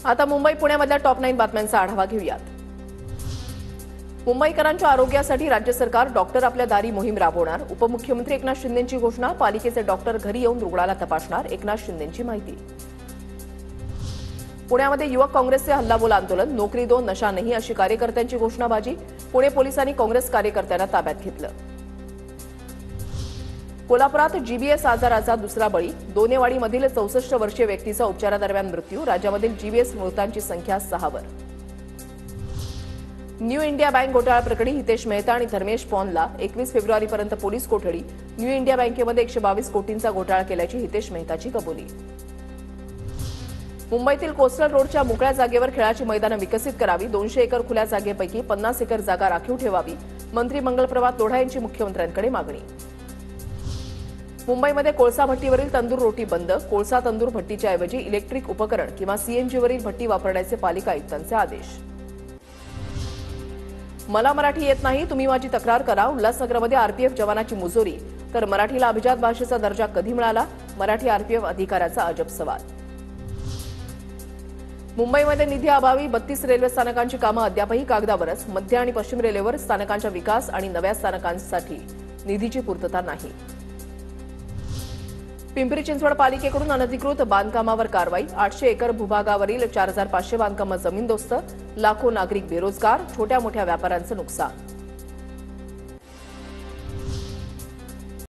आता मुंबई पुण्यामधल्या टॉप 9 बातम्यांचा आढावा घेऊयात। मुंबईकरांच्या आरोग्यासाठी राज्य सरकार डॉक्टर आपल्या दारी मोहीम राबवणार। उपमुख्यमंत्री एकनाथ शिंदेंची घोषणा। पालिकेचे डॉक्टर घरी येऊन रुग्णाला तपासणार। एकनाथ शिंदेंची माहिती। पुण्यामध्ये युवक काँग्रेसचे हल्लाबोल आंदोलन। नोकरी दो नशा नहीं अशी कार्यकर्त्यांची घोषणाबाजी। पुणे पोलिसांनी काँग्रेस कार्यकर्त्यांना ताब्यात घेतलं। कोल्हापुरात जीबीएस आजाराचा दुसरा बळी। दोनेवाडीमधील 64 वर्षीय व्यक्तीचा उपचारादरम्यान मृत्यू। राज्यामधील जीबीएस मृतांची संख्या 6 वर। न्यू इंडिया बँक घोटाळा प्रकरणी हितेश मेहता आणि धर्मेश पॉनला 21 फेब्रुवारीपर्यंत पोलीस कोठडी। न्यू इंडिया बँकेमध्ये 122 कोटींचा घोटाळा केल्याची हितेश मेहताची कबुली। मुंबईतील कोस्टल रोडच्या मोकळ्या जागेवर खेळाची मैदानं विकसित करावी। 200 एकर खुल्या जागेपैकी 50 एकर जागा राखीव ठेवावी। मंत्री मंगलप्रभात लोढा यांची मुख्यमंत्र्यांकडे मागणी। मुंबईमध्ये कोळसा भट्टीवरील तंदूर रोटी बंद। कोळसा तंदूर भट्टीच्या ऐवजी इलेक्ट्रिक उपकरण किंवा सीएनजीवरील भट्टी वापरण्याचे पालिका आयुक्तांचे आदेश। मला मराठी येत नाही, तुम्ही माझी तक्रार करा। उल्हासनगरमध्ये आरपीएफ जवानाची मुजोरी। तर मराठीला अभिजात भाषेचा दर्जा कधी मिळाला? मराठी आरपीएफ अधिकाऱ्याचा अजब सवाल। मुंबईमध्ये निधी अभावी 32 रेल्वे स्थानकांची कामं अद्यापही कागदावरच। मध्य आणि पश्चिम रेल्वेवर स्थानकांच्या विकास आणि नव्या स्थानकांसाठी निधीची पूर्तता नाही। पिंपरी चिंचवड पालिकेकडून अनधिकृत बांधकामावर कारवाई। 800 एकर भूभागावरील 4500 बांधकामं जमीनदोस्त। लाखो नागरिक बेरोजगार। छोट्या मोठ्या व्यापाऱ्यांचं नुकसान।